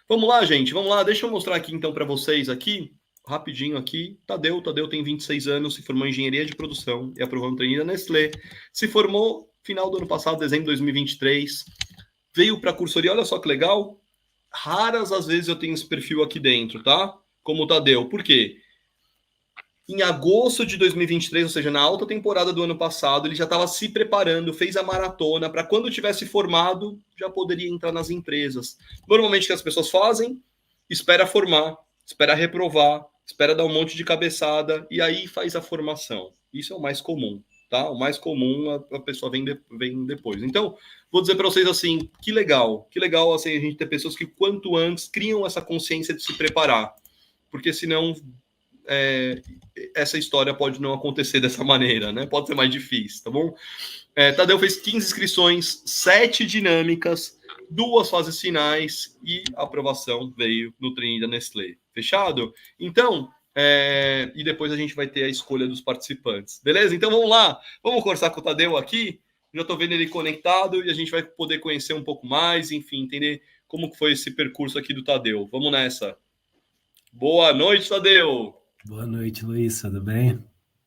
Vamos lá, gente, vamos lá. Deixa eu mostrar aqui então para vocês aqui, rapidinho aqui. Tadeu tem 26 anos, se formou em engenharia de produção e aprovou no trainee da Nestlé. Se formou final do ano passado, dezembro de 2023. Veio para a cursoria, olha só que legal. Raras às vezes eu tenho esse perfil aqui dentro, tá? Como o Tadeu. Por quê? Em agosto de 2023, ou seja, na alta temporada do ano passado, ele já estava se preparando, fez a maratona para quando tivesse formado, já poderia entrar nas empresas. Normalmente o que as pessoas fazem, espera formar, espera reprovar, espera dar um monte de cabeçada e aí faz a formação. Isso é o mais comum, tá? O mais comum a pessoa vem depois. Então, vou dizer para vocês assim, que legal assim a gente ter pessoas que quanto antes criam essa consciência de se preparar, porque senão essa história pode não acontecer dessa maneira, né? Pode ser mais difícil, tá bom? Tadeu fez 15 inscrições, 7 dinâmicas, 2 fases finais e a aprovação veio no treino da Nestlé. Fechado? Então, e depois a gente vai ter a escolha dos participantes. Beleza? Então vamos lá. Vamos conversar com o Tadeu aqui. Já estou vendo ele conectado e a gente vai poder conhecer um pouco mais, enfim, entender como foi esse percurso aqui do Tadeu. Vamos nessa. Boa noite, Tadeu. Boa noite, Luiz, tudo bem?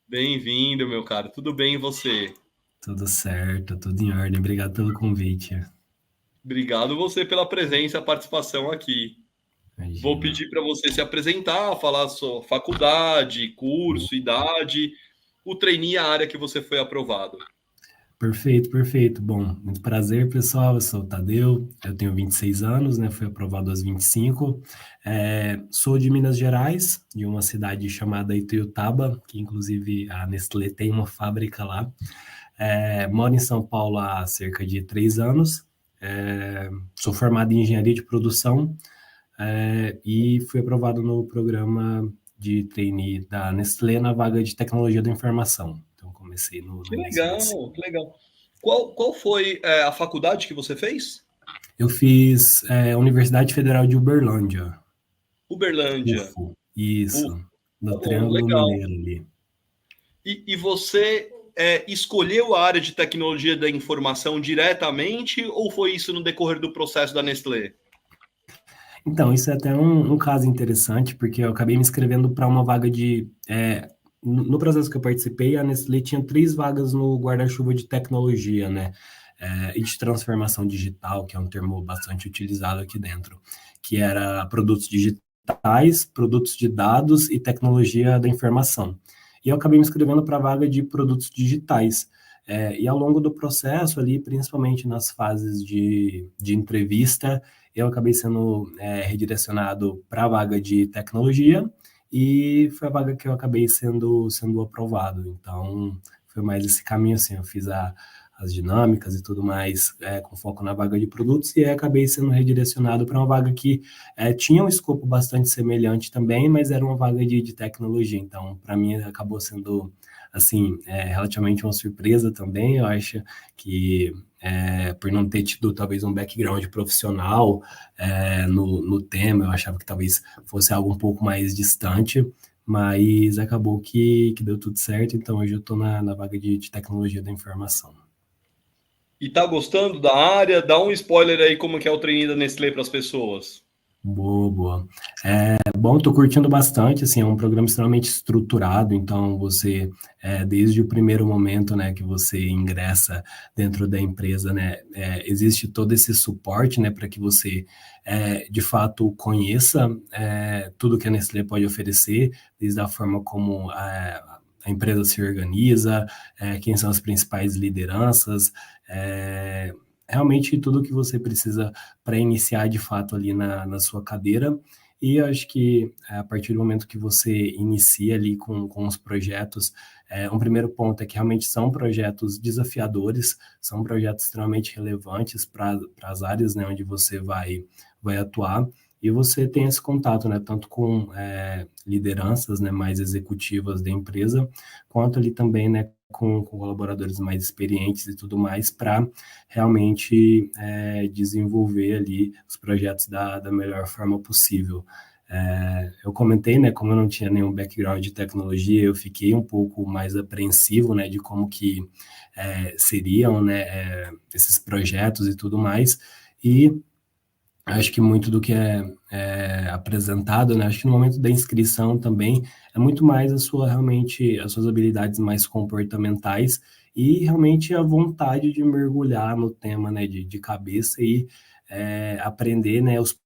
Bem-vindo, meu cara. Tudo bem e você? Tudo certo, tudo em ordem. Obrigado pelo convite. Obrigado você pela presença e participação aqui. Vou Imagina. pedir para você se apresentar, falar sua faculdade, curso, idade, o trainee e a área que você foi aprovado. Perfeito, perfeito. Bom, muito prazer, pessoal. Eu sou o Tadeu, eu tenho 26 anos, né? Fui aprovado aos 25. Sou de Minas Gerais, de uma cidade chamada Ituiutaba, que inclusive a Nestlé tem uma fábrica lá. Moro em São Paulo há cerca de 3 anos. Sou formado em engenharia de produção. E fui aprovado no programa de trainee da Nestlé na vaga de tecnologia da informação. Então, comecei no Que início desse. legal, que legal. Qual foi a faculdade que você fez? Eu fiz Universidade Federal de Uberlândia, Uberlândia. UFO, isso, Tá no bom, Triângulo legal. Mineiro ali. E você escolheu a área de tecnologia da informação diretamente ou foi isso no decorrer do processo da Nestlé? Então, isso é até um caso interessante, porque eu acabei me inscrevendo para uma vaga de. No processo que eu participei, a Nestlé tinha 3 vagas no guarda-chuva de tecnologia, né? E de transformação digital, que é um termo bastante utilizado aqui dentro, que era produtos digitais, produtos de dados e tecnologia da informação. E eu acabei me inscrevendo para a vaga de produtos digitais. E ao longo do processo ali, principalmente nas fases de entrevista, eu acabei sendo redirecionado para a vaga de tecnologia e foi a vaga que eu acabei sendo aprovado. Então, foi mais esse caminho, assim, eu fiz as dinâmicas e tudo mais com foco na vaga de produtos e aí acabei sendo redirecionado para uma vaga que tinha um escopo bastante semelhante também, mas era uma vaga de tecnologia. Então, para mim, acabou sendo, assim, relativamente uma surpresa também. Eu acho que por não ter tido talvez um background profissional no tema, eu achava que talvez fosse algo um pouco mais distante, mas acabou que deu tudo certo, então hoje eu estou na vaga de tecnologia da informação. E tá gostando da área? Dá um spoiler aí como que é o trainee da Nestlé para as pessoas. Boa, boa. Bom, tô curtindo bastante, assim, é um programa extremamente estruturado, então você, desde o primeiro momento, né, que você ingressa dentro da empresa, né, existe todo esse suporte, né, para que você, de fato, conheça tudo que a Nestlé pode oferecer, desde a forma como a empresa se organiza, quem são as principais lideranças, realmente tudo que você precisa para iniciar de fato ali na sua cadeira. E eu acho que a partir do momento que você inicia ali com os projetos, um primeiro ponto é que realmente são projetos desafiadores, são projetos extremamente relevantes para as áreas, né, onde você vai atuar. E você tem esse contato, né, tanto com lideranças, né, mais executivas da empresa, quanto ali também, né, com colaboradores mais experientes e tudo mais, para realmente desenvolver ali os projetos da melhor forma possível. Eu comentei, né, como eu não tinha nenhum background de tecnologia, eu fiquei um pouco mais apreensivo, né, de como que seriam, né, esses projetos e tudo mais, e Acho que muito do que é apresentado, né? Acho que no momento da inscrição também é muito mais realmente as suas habilidades mais comportamentais e realmente a vontade de mergulhar no tema, né? De cabeça e aprender, né? Os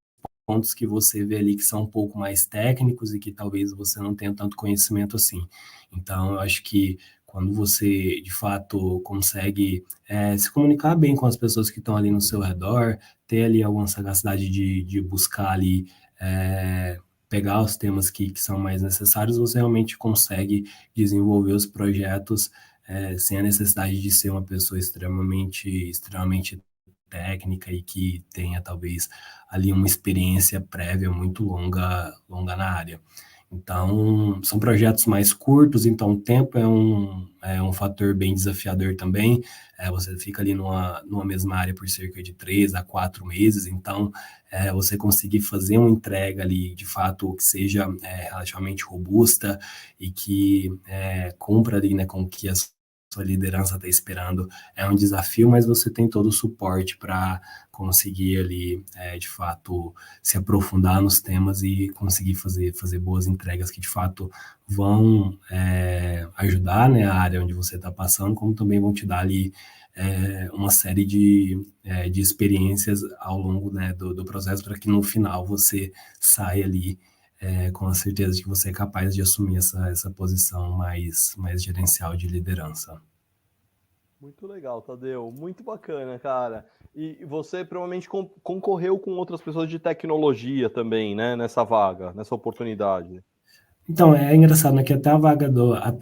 pontos que você vê ali que são um pouco mais técnicos e que talvez você não tenha tanto conhecimento assim. Então, eu acho que quando você de fato consegue se comunicar bem com as pessoas que estão ali no seu redor, ter ali alguma sagacidade de buscar ali pegar os temas que são mais necessários, você realmente consegue desenvolver os projetos sem a necessidade de ser uma pessoa extremamente técnica e que tenha talvez ali uma experiência prévia muito longa na área. Então, são projetos mais curtos, então o tempo é um fator bem desafiador também. Você fica ali numa mesma área por cerca de 3 a 4 meses, então você conseguir fazer uma entrega ali, de fato, que seja relativamente robusta e que cumpra ali, né, com o que a sua liderança está esperando, é um desafio, mas você tem todo o suporte para conseguir ali, de fato, se aprofundar nos temas e conseguir fazer boas entregas que, de fato, vão ajudar, né, a área onde você está passando, como também vão te dar ali uma série de experiências ao longo, né, do processo, para que no final você saia ali com a certeza de que você é capaz de assumir essa posição mais gerencial de liderança. Muito legal, Tadeu. Muito bacana, cara. E você provavelmente concorreu com outras pessoas de tecnologia também, né? Nessa vaga, nessa oportunidade. Então, é engraçado, né, que até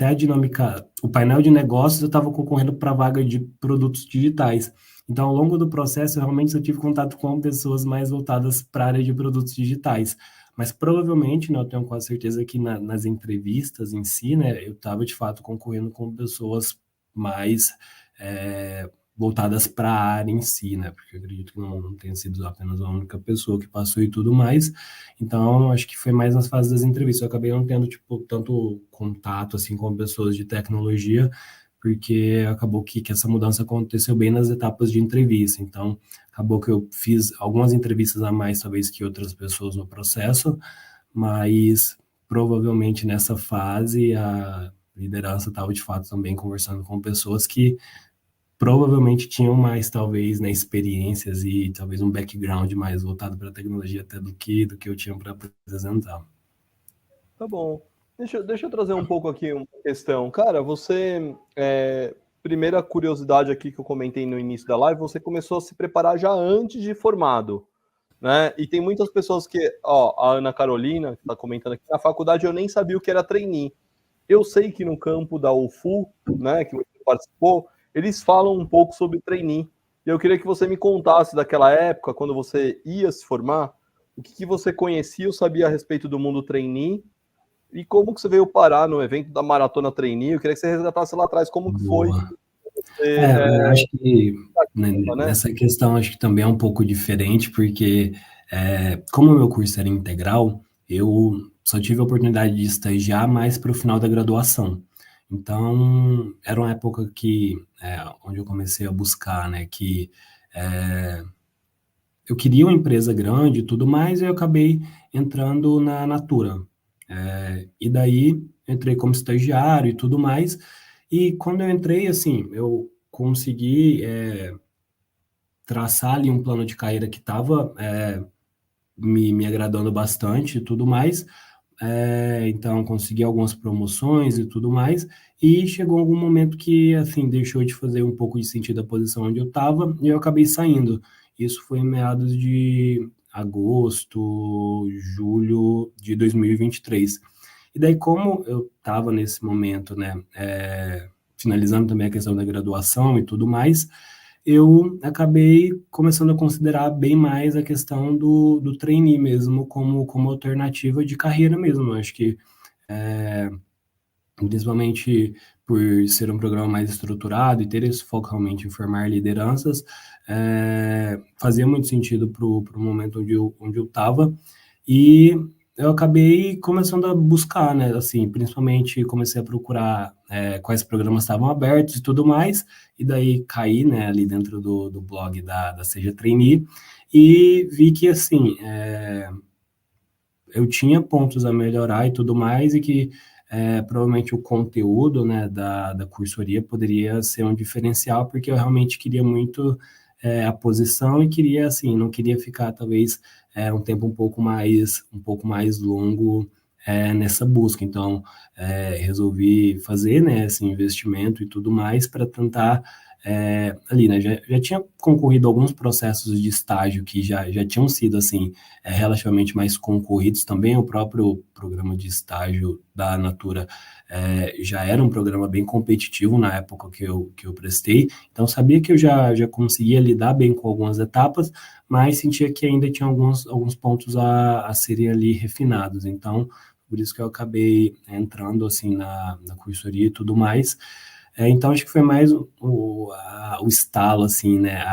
a dinâmica, o painel de negócios, eu estava concorrendo para a vaga de produtos digitais. Então, ao longo do processo, eu realmente só tive contato com pessoas mais voltadas para a área de produtos digitais. Mas provavelmente, né, eu tenho quase certeza que nas entrevistas em si, né, eu estava de fato concorrendo com pessoas mais voltadas para a área em si, né, porque eu acredito que não tenha sido apenas a única pessoa que passou e tudo mais. Então, acho que foi mais nas fases das entrevistas. Eu acabei não tendo, tipo, tanto contato, assim, com pessoas de tecnologia, porque acabou que essa mudança aconteceu bem nas etapas de entrevista. Então, acabou que eu fiz algumas entrevistas a mais, talvez, que outras pessoas no processo, mas provavelmente nessa fase a liderança estava, de fato, também conversando com pessoas que provavelmente tinham mais, talvez, né, experiências e talvez um background mais voltado para a tecnologia até do que eu tinha para apresentar. Tá bom. Deixa eu trazer um pouco aqui uma questão. Cara, você. Primeira curiosidade aqui que eu comentei no início da live, você começou a se preparar já antes de formado, né? E tem muitas pessoas que, a Ana Carolina, que está comentando aqui, na faculdade eu nem sabia o que era trainee. Eu sei que no campo da UFU, né, que você participou, eles falam um pouco sobre trainee. E eu queria que você me contasse daquela época, quando você ia se formar, o que você conhecia ou sabia a respeito do mundo trainee e como que você veio parar no evento da Maratona Trainee. Eu queria que você resgatasse lá atrás como que foi. Boa. Eu acho que nessa questão acho que também é um pouco diferente, porque como o meu curso era integral, eu só tive a oportunidade de estagiar mais para o final da graduação. Então, era uma época onde eu comecei a buscar, né, que eu queria uma empresa grande e tudo mais, e eu acabei entrando na Natura. E daí, entrei como estagiário e tudo mais, e quando eu entrei, assim, eu consegui traçar ali um plano de carreira que estava me agradando bastante e tudo mais. Então, consegui algumas promoções e tudo mais, e chegou algum momento que, assim, deixou de fazer um pouco de sentido a posição onde eu estava, e eu acabei saindo. Isso foi em meados de agosto, julho de 2023. E daí, como eu estava nesse momento, né, finalizando também a questão da graduação e tudo mais, eu acabei começando a considerar bem mais a questão do trainee mesmo como alternativa de carreira mesmo. Eu acho que, principalmente por ser um programa mais estruturado e ter esse foco realmente em formar lideranças, fazia muito sentido para o momento onde eu estava. E eu acabei começando a buscar, né, assim, principalmente comecei a procurar quais programas estavam abertos e tudo mais, e daí caí, né, ali dentro do blog da Seja Trainee, e vi que, assim, eu tinha pontos a melhorar e tudo mais, e que provavelmente o conteúdo, né, da cursoria poderia ser um diferencial, porque eu realmente queria muito a posição e queria, assim, não queria ficar, talvez, um tempo um pouco mais longo nessa busca. Então, resolvi fazer, né, esse investimento e tudo mais para tentar ali, né, já tinha concorrido a alguns processos de estágio que já tinham sido, assim, relativamente mais concorridos também. O próprio programa de estágio da Natura já era um programa bem competitivo na época que eu prestei, então sabia que eu já conseguia lidar bem com algumas etapas, mas sentia que ainda tinha alguns pontos a serem ali refinados. Então, por isso que eu acabei entrando, assim, na cursoria e tudo mais. Então, acho que foi mais o estalo, assim, né,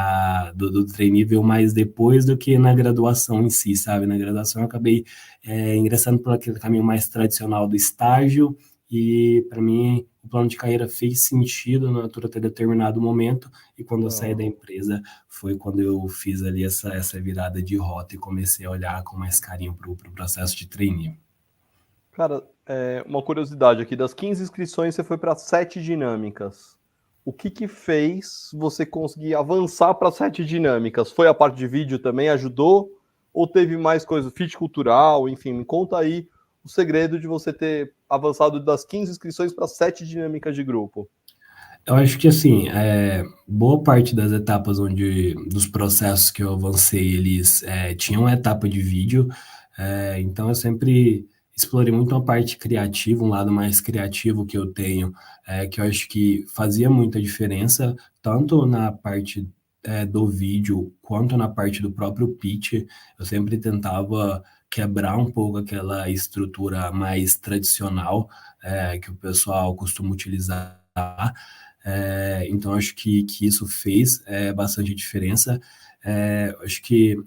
do trainee veio mais depois do que na graduação em si, sabe? Na graduação eu acabei ingressando por aquele caminho mais tradicional do estágio, e para mim o plano de carreira fez sentido na Natura até determinado momento, e quando eu saí da empresa foi quando eu fiz ali essa virada de rota e comecei a olhar com mais carinho para o processo de trainee. Cara, uma curiosidade aqui, das 15 inscrições você foi para 7 dinâmicas. O que fez você conseguir avançar para 7 dinâmicas? Foi a parte de vídeo também, ajudou? Ou teve mais coisa, fit cultural, enfim, me conta aí o segredo de você ter avançado das 15 inscrições para 7 dinâmicas de grupo. Eu acho que, assim, boa parte das etapas dos processos que eu avancei, eles tinham uma etapa de vídeo, então eu sempre explorei muito uma parte criativa, um lado mais criativo que eu tenho, que eu acho que fazia muita diferença, tanto na parte do vídeo, quanto na parte do próprio pitch. Eu sempre tentava quebrar um pouco aquela estrutura mais tradicional que o pessoal costuma utilizar. Então, acho que isso fez bastante diferença. Acho que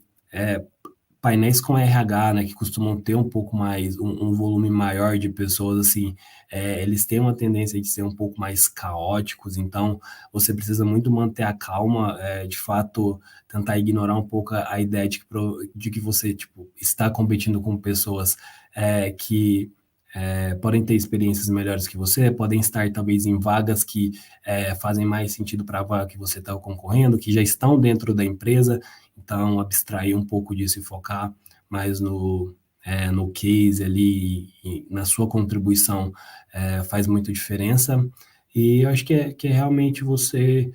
painéis com RH, né, que costumam ter um pouco mais, um volume maior de pessoas, assim, eles têm uma tendência de ser um pouco mais caóticos, então você precisa muito manter a calma, de fato, tentar ignorar um pouco a ideia de que você, tipo, está competindo com pessoas que podem ter experiências melhores que você, podem estar talvez em vagas que fazem mais sentido para a vaga que você está concorrendo, que já estão dentro da empresa. Então, abstrair um pouco disso e focar mais no case ali, e na sua contribuição faz muita diferença. E eu acho que é realmente você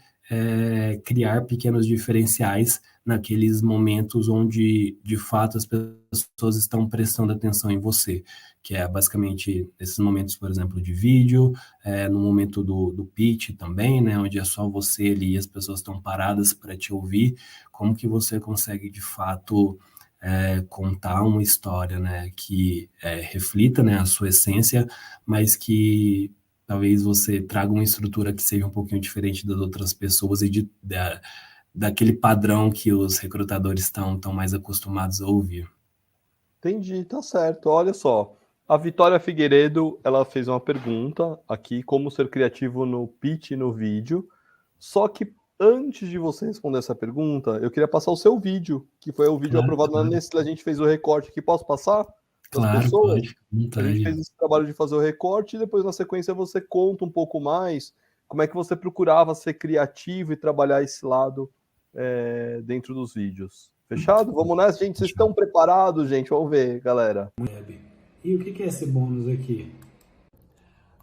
criar pequenos diferenciais naqueles momentos onde, de fato, as pessoas estão prestando atenção em você, que é basicamente esses momentos, por exemplo, de vídeo, no momento do pitch também, né, onde é só você ali e as pessoas estão paradas para te ouvir. Como que você consegue, de fato, contar uma história, né, que reflita, né, a sua essência, mas que talvez você traga uma estrutura que seja um pouquinho diferente das outras pessoas e daquele padrão que os recrutadores estão mais acostumados a ouvir. Entendi, tá certo. Olha só, a Vitória Figueiredo, ela fez uma pergunta aqui, como ser criativo no pitch e no vídeo. Só que antes de você responder essa pergunta, eu queria passar o seu vídeo, que foi o vídeo aprovado na Nestlé. A gente fez o recorte aqui. Posso passar para as pessoas? Pode, a gente fez esse trabalho de fazer o recorte e depois, na sequência, você conta um pouco mais como é que você procurava ser criativo e trabalhar esse lado dentro dos vídeos. Fechado? Vamos nessa, gente. Vocês estão preparados, gente? Vamos ver, galera. E o que é esse bônus aqui?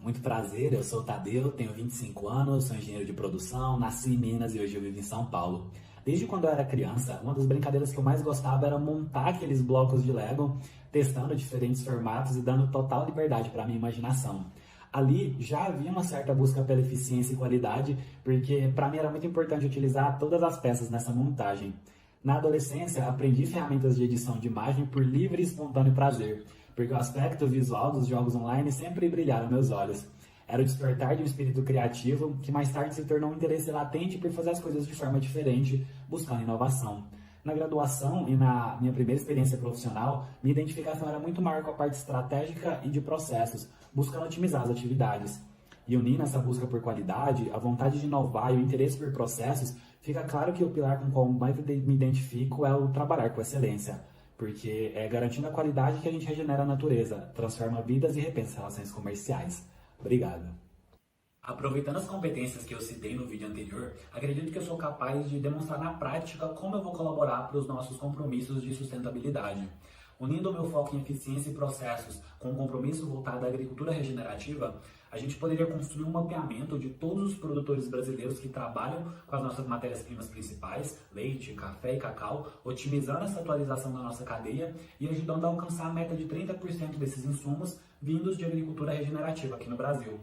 Muito prazer, eu sou o Tadeu, tenho 25 anos, sou engenheiro de produção, nasci em Minas e hoje eu vivo em São Paulo. Desde quando eu era criança, uma das brincadeiras que eu mais gostava era montar aqueles blocos de Lego, testando diferentes formatos e dando total liberdade para a minha imaginação. Ali já havia uma certa busca pela eficiência e qualidade, porque para mim era muito importante utilizar todas as peças nessa montagem. Na adolescência, aprendi ferramentas de edição de imagem por livre e espontâneo prazer, porque o aspecto visual dos jogos online sempre brilharam meus olhos. Era o despertar de um espírito criativo que mais tarde se tornou um interesse latente por fazer as coisas de forma diferente, buscando inovação. Na graduação e na minha primeira experiência profissional, minha identificação era muito maior com a parte estratégica e de processos, buscando otimizar as atividades. E unindo essa busca por qualidade, a vontade de inovar e o interesse por processos Fica claro que o pilar com o qual mais me identifico é o trabalhar com excelência, porque é garantindo a qualidade que a gente regenera a natureza, transforma vidas e repensa relações comerciais. Obrigado. Aproveitando as competências que eu citei no vídeo anterior, acredito que eu sou capaz de demonstrar na prática como eu vou colaborar para os nossos compromissos de sustentabilidade. Unindo o meu foco em eficiência e processos com um compromisso voltado à agricultura regenerativa, a gente poderia construir um mapeamento de todos os produtores brasileiros que trabalham com as nossas matérias-primas principais, leite, café e cacau, otimizando essa atualização da nossa cadeia e ajudando a alcançar a meta de 30% desses insumos vindos de agricultura regenerativa aqui no Brasil.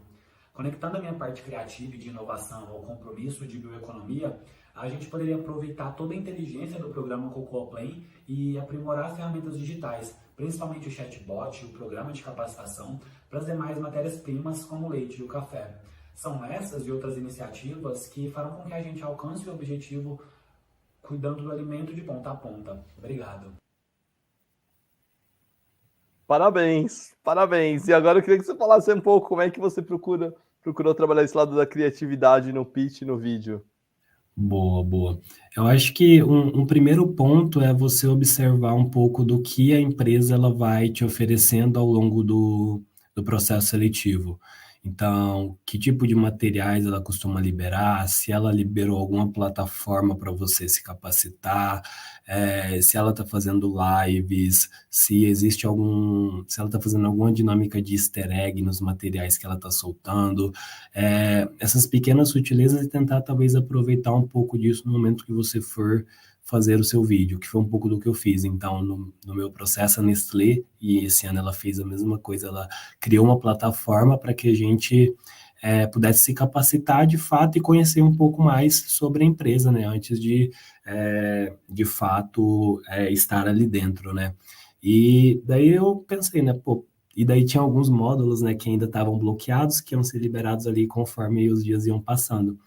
Conectando a minha parte criativa e de inovação ao compromisso de bioeconomia, a gente poderia aproveitar toda a inteligência do programa Cocoa Play e aprimorar as ferramentas digitais, principalmente o chatbot e o programa de capacitação, para as demais matérias-primas como o leite e o café. São essas e outras iniciativas que farão com que a gente alcance o objetivo cuidando do alimento de ponta a ponta. Obrigado. Parabéns, parabéns. E agora eu queria que você falasse um pouco como é que você procurou trabalhar esse lado da criatividade no pitch, no vídeo. Boa, boa. Eu acho que um primeiro ponto é você observar um pouco do que a empresa ela vai te oferecendo ao longo do processo seletivo. Então, que tipo de materiais ela costuma liberar, se ela liberou alguma plataforma para você se capacitar, se ela está fazendo lives, se existe se ela está fazendo alguma dinâmica de easter egg nos materiais que ela está soltando, essas pequenas sutilezas e tentar talvez aproveitar um pouco disso no momento que você for fazer o seu vídeo, que foi um pouco do que eu fiz. Então, no meu processo, a Nestlé, e esse ano ela fez a mesma coisa, ela criou uma plataforma para que a gente pudesse se capacitar de fato e conhecer um pouco mais sobre a empresa, né, antes de fato, estar ali dentro, né. E daí eu pensei, né, pô, e daí tinha alguns módulos, né, que ainda estavam bloqueados, que iam ser liberados ali conforme os dias iam passando.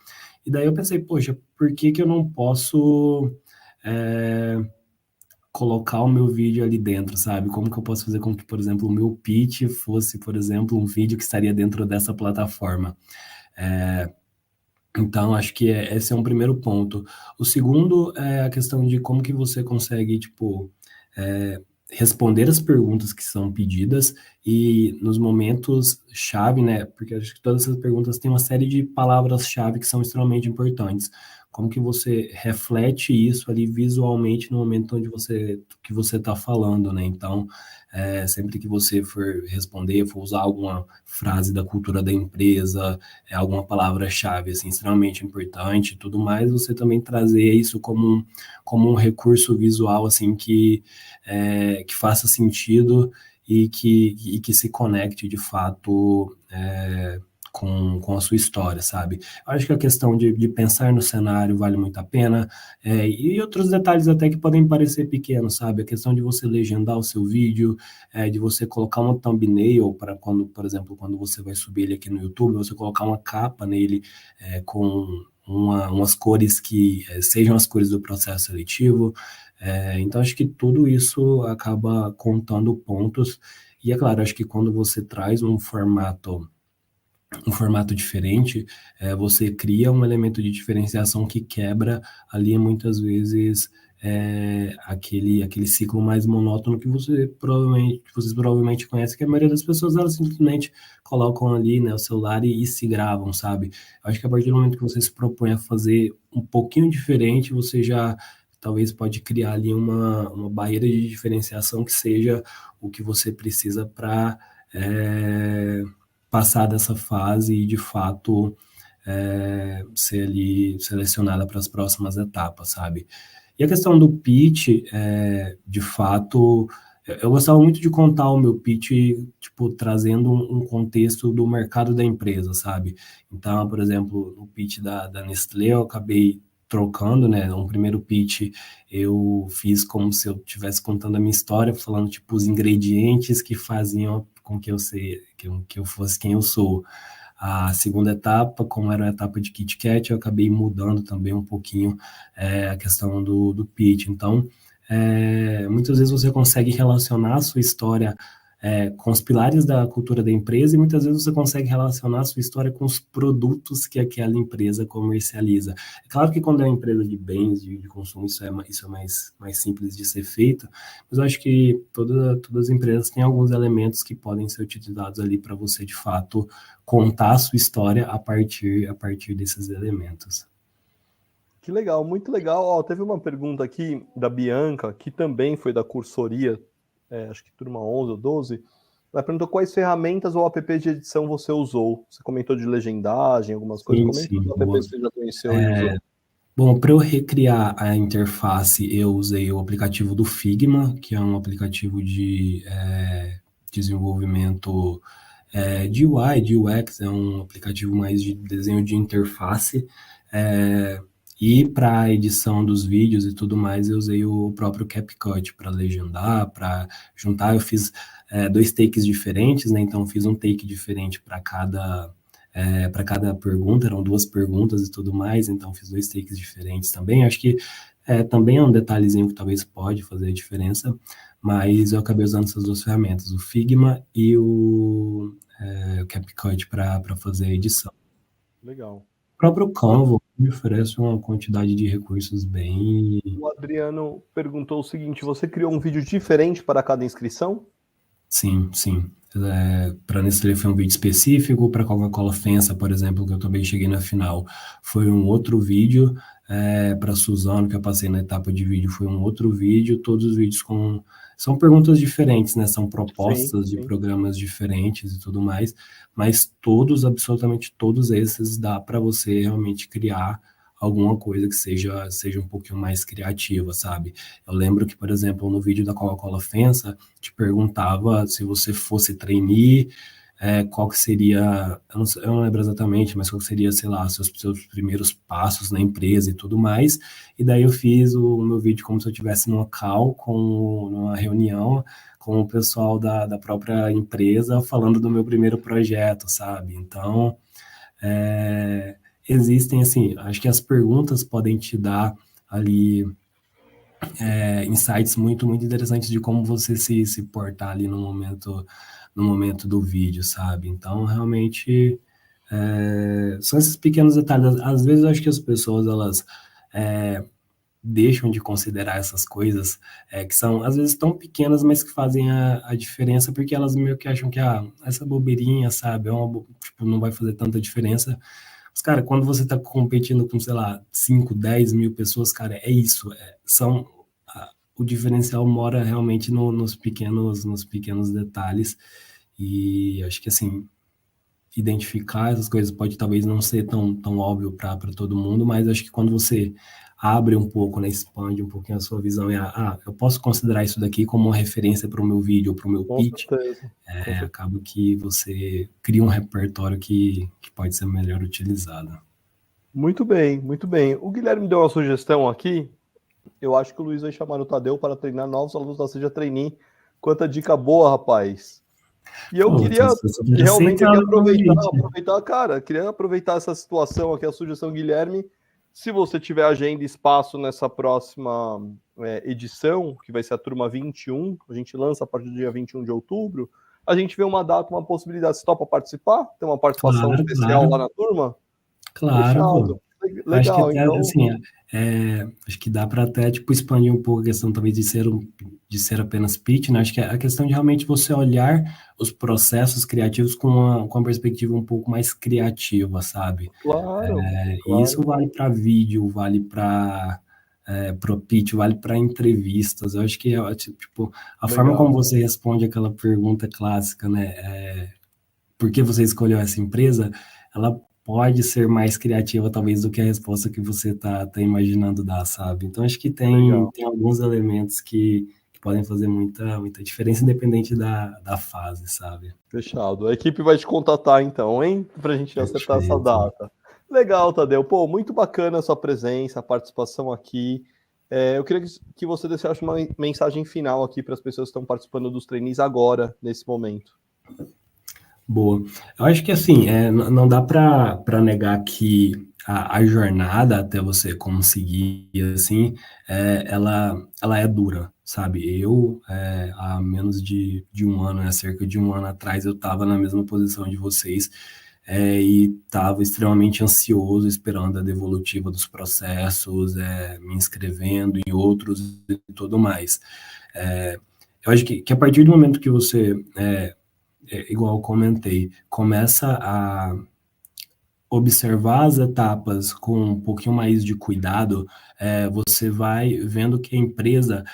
E daí eu pensei, poxa, por que eu não posso colocar o meu vídeo ali dentro, sabe? Como que eu posso fazer com que, por exemplo, o meu pitch fosse, por exemplo, um vídeo que estaria dentro dessa plataforma? Então, acho que esse é um primeiro ponto. O segundo é a questão de como que você consegue, tipo, responder as perguntas que são pedidas e nos momentos chave, né? Porque acho que todas essas perguntas têm uma série de palavras-chave que são extremamente importantes. Como que você reflete isso ali visualmente no momento onde que você está falando, né? Então, sempre que você for responder, for usar alguma frase da cultura da empresa, alguma palavra-chave, assim, extremamente importante e tudo mais, você também trazer isso como um recurso visual, assim, que faça sentido e que se conecte, de fato, com a sua história, sabe? Eu acho que a questão de pensar no cenário vale muito a pena, e outros detalhes até que podem parecer pequenos, sabe? A questão de você legendar o seu vídeo, de você colocar uma thumbnail para quando, por exemplo, quando você vai subir ele aqui no YouTube, você colocar uma capa nele com umas cores que sejam as cores do processo seletivo. Então, acho que tudo isso acaba contando pontos, e é claro, acho que quando você traz um formato diferente, você cria um elemento de diferenciação que quebra ali muitas vezes aquele ciclo mais monótono que vocês provavelmente conhecem, que a maioria das pessoas elas simplesmente colocam ali, né, o celular e se gravam, sabe? Eu acho que a partir do momento que você se propõe a fazer um pouquinho diferente, você já talvez pode criar ali uma barreira de diferenciação que seja o que você precisa para passar dessa fase e, de fato, ser ali selecionada para as próximas etapas, sabe? E a questão do pitch, de fato, eu gostava muito de contar o meu pitch, tipo, trazendo um contexto do mercado da empresa, sabe? Então, por exemplo, no pitch da Nestlé, eu acabei trocando, né? Um primeiro pitch eu fiz como se eu estivesse contando a minha história, falando, tipo, os ingredientes que faziam com que eu fosse quem eu sou. A segunda etapa, como era uma etapa de Kit Kat, eu acabei mudando também um pouquinho a questão do pitch. Então, muitas vezes você consegue relacionar a sua história com os pilares da cultura da empresa, e muitas vezes você consegue relacionar a sua história com os produtos que aquela empresa comercializa. É claro que quando é uma empresa de bens, de consumo, isso é mais simples de ser feito, mas eu acho que todas as empresas têm alguns elementos que podem ser utilizados ali para você, de fato, contar a sua história a partir desses elementos. Que legal, muito legal. Ó, teve uma pergunta aqui da Bianca, que também foi da cursoria, acho que turma 11 ou 12. Ela perguntou quais ferramentas ou apps de edição você usou. Você comentou de legendagem, algumas coisas. Comenta os apps que você já conheceu e usou. Bom, para eu recriar a interface, eu usei o aplicativo do Figma, que é um aplicativo de desenvolvimento de UI, de UX, é um aplicativo mais de desenho de interface. E para a edição dos vídeos e tudo mais, eu usei o próprio CapCut para legendar, para juntar. Eu fiz 2 takes diferentes, né? Então, fiz um take diferente para cada pergunta, eram 2 perguntas e tudo mais, então fiz 2 takes diferentes também. Acho que também é um detalhezinho que talvez pode fazer a diferença, mas eu acabei usando essas 2 ferramentas, o Figma e o CapCut para fazer a edição. Legal. O próprio Canva me oferece uma quantidade de recursos bem... O Adriano perguntou o seguinte, você criou um vídeo diferente para cada inscrição? Sim. Para Nestlé foi um vídeo específico, para Coca-Cola FEMSA, por exemplo, que eu também cheguei na final, foi um outro vídeo, para Suzano, que eu passei na etapa de vídeo, foi um outro vídeo, todos os vídeos são perguntas diferentes, né? São propostas de programas diferentes e tudo mais, mas absolutamente todos esses dá para você realmente criar alguma coisa que seja um pouquinho mais criativa, sabe? Eu lembro que, por exemplo, no vídeo da Coca-Cola FEMSA, te perguntava se você fosse trainee, qual que seria, eu não lembro exatamente, mas qual que seria, sei lá, seus primeiros passos na empresa e tudo mais, e daí eu fiz o meu vídeo como se eu estivesse numa call, numa reunião com o pessoal da própria empresa, falando do meu primeiro projeto, sabe? Então, existem, assim, acho que as perguntas podem te dar ali insights muito, muito interessantes de como você se portar ali no momento do vídeo, sabe? Então, realmente, são esses pequenos detalhes. Às vezes, eu acho que as pessoas, elas deixam de considerar essas coisas, que são, às vezes, tão pequenas, mas que fazem a diferença, porque elas meio que acham que, essa bobeirinha, sabe, tipo, não vai fazer tanta diferença. Mas, cara, quando você tá competindo com, sei lá, 5, 10 mil pessoas, cara, é isso, o diferencial mora realmente nos pequenos detalhes, e acho que, assim, identificar essas coisas pode talvez não ser tão óbvio para todo mundo, mas acho que quando você abre um pouco, né, expande um pouquinho a sua visão e eu posso considerar isso daqui como uma referência para o meu vídeo, para o meu pitch, acaba que você cria um repertório que pode ser melhor utilizado. Muito bem, muito bem. O Guilherme deu uma sugestão aqui, eu acho que o Luiz vai chamar o Tadeu para treinar novos alunos da Seja Trainee. Quanta dica boa, rapaz! E eu queria realmente aqui aproveitar, cara, queria aproveitar essa situação aqui, a sugestão do Guilherme. Se você tiver agenda e espaço nessa próxima edição, que vai ser a turma 21, a gente lança a partir do dia 21 de outubro, a gente vê uma data, uma possibilidade. Você topa participar? Tem uma participação especial lá na turma? Claro. Legal, acho que até, então... assim, acho que dá para até tipo, expandir um pouco a questão talvez de ser apenas pitch, né? Acho que é a questão de realmente você olhar os processos criativos com uma perspectiva um pouco mais criativa, sabe? Claro. E isso vale para vídeo, vale para pro pitch, vale para entrevistas. Eu acho que tipo, a forma como você responde aquela pergunta clássica, né? Por que você escolheu essa empresa? Ela pode ser mais criativa, talvez, do que a resposta que você tá imaginando dar, sabe? Então, acho que tem alguns elementos que podem fazer muita diferença, independente da fase, sabe? Fechado. A equipe vai te contatar, então, hein? Pra gente acertar essa data. Legal, Tadeu. Pô, muito bacana a sua presença, a participação aqui. Eu queria que você deixasse uma mensagem final aqui para as pessoas que estão participando dos trainees agora, nesse momento. Boa. Eu acho que, assim, não dá para negar que a jornada até você conseguir, assim, ela é dura. sabe? Há menos de um ano, né, cerca de um ano atrás, eu estava na mesma posição de vocês, e estava extremamente ansioso, esperando a devolutiva dos processos, me inscrevendo em outros e tudo mais. Eu acho que a partir do momento que você, igual eu comentei, começa a observar as etapas com um pouquinho mais de cuidado, você vai vendo que a empresa,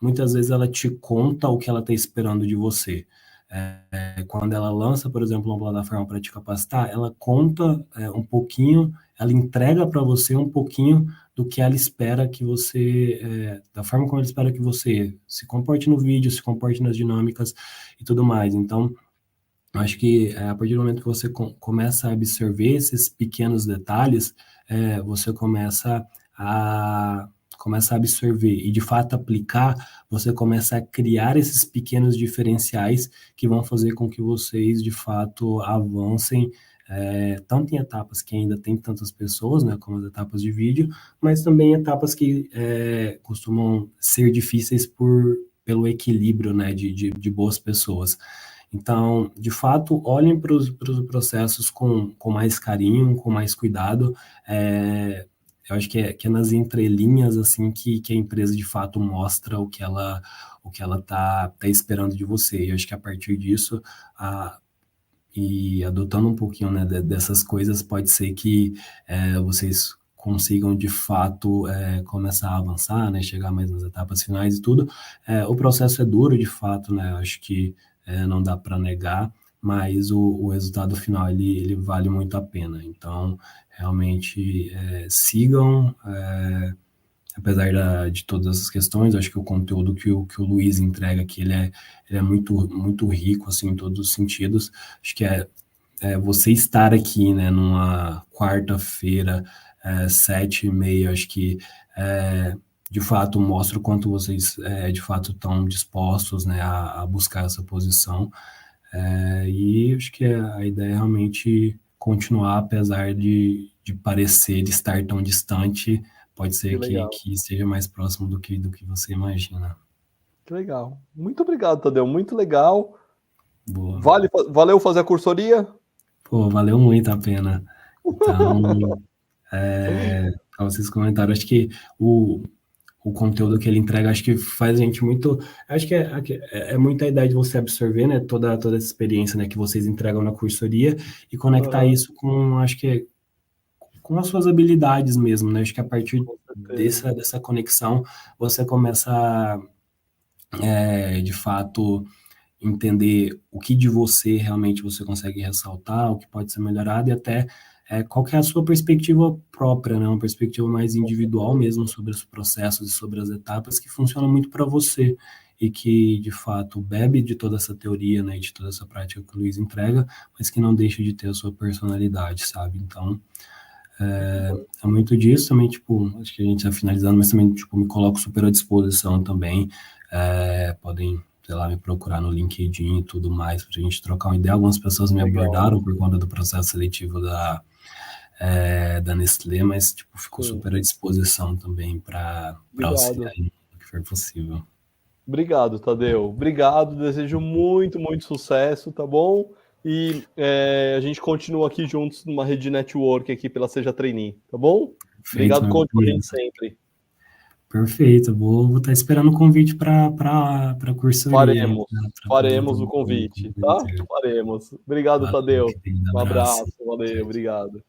muitas vezes ela te conta o que ela está esperando de você. Quando ela lança, por exemplo, uma plataforma para te capacitar, ela conta um pouquinho, ela entrega para você um pouquinho do que ela espera que você, da forma como ela espera que você se comporte no vídeo, se comporte nas dinâmicas e tudo mais. Então, eu acho que a partir do momento que você começa a absorver esses pequenos detalhes, você começa a absorver e de fato aplicar, você começa a criar esses pequenos diferenciais que vão fazer com que vocês de fato avancem, tanto em etapas que ainda tem tantas pessoas, né, como as etapas de vídeo, mas também etapas que costumam ser difíceis pelo equilíbrio, né, de boas pessoas. Então, de fato, olhem para os processos com mais carinho, com mais cuidado. Eu acho que é nas entrelinhas assim que a empresa de fato mostra o que ela tá esperando de você. E eu acho que a partir disso, e adotando um pouquinho, né, dessas coisas, pode ser que vocês consigam de fato começar a avançar, né, chegar mais nas etapas finais e tudo. O processo é duro, de fato, né? Eu acho que não dá para negar, mas o resultado final ele vale muito a pena. Então, realmente sigam, apesar de todas as questões. Acho que o conteúdo que o Luiz entrega aqui ele é muito, muito rico assim, em todos os sentidos. Acho que você estar aqui, né, numa quarta-feira, 7h30, acho que de fato mostra o quanto vocês de fato estão dispostos, né, a buscar essa posição, e acho que a ideia é realmente continuar, apesar de parecer estar tão distante, pode ser que esteja mais próximo do que você imagina. Que legal. Muito obrigado, Tadeu, muito legal. Boa. Valeu fazer a cursoria? Pô, valeu muito a pena. Então, para vocês comentaram, acho que o conteúdo que ele entrega, acho que faz a gente muito... Acho que é muita ideia de você absorver, né, toda essa experiência, né, que vocês entregam na cursoria e conectar isso com, acho que com as suas habilidades mesmo, né? Acho que a partir dessa conexão, você começa a, de fato, entender o que de você realmente você consegue ressaltar, o que pode ser melhorado e até qual que é a sua perspectiva própria, né? Uma perspectiva mais individual mesmo sobre os processos e sobre as etapas que funciona muito para você e que, de fato, bebe de toda essa teoria, né, e de toda essa prática que o Luiz entrega, mas que não deixa de ter a sua personalidade, sabe? Então, é muito disso também, tipo, acho que a gente está finalizando, mas também, tipo, me coloco super à disposição também, podem, sei lá, me procurar no LinkedIn e tudo mais, para a gente trocar uma ideia. Algumas pessoas me abordaram por conta do processo seletivo da Nestlé, mas, tipo, ficou super à disposição também para auxiliar no que for possível. Obrigado, Tadeu. Obrigado, desejo muito, muito sucesso, tá bom? E a gente continua aqui juntos numa rede de network aqui pela Seja Trainee, tá bom? Perfeito, obrigado, conte com a gente sempre. Perfeito, vou estar esperando o convite para a cursoria. Faremos o convite, tá? Faremos. Obrigado, Tadeu. Um abraço, valeu, obrigado.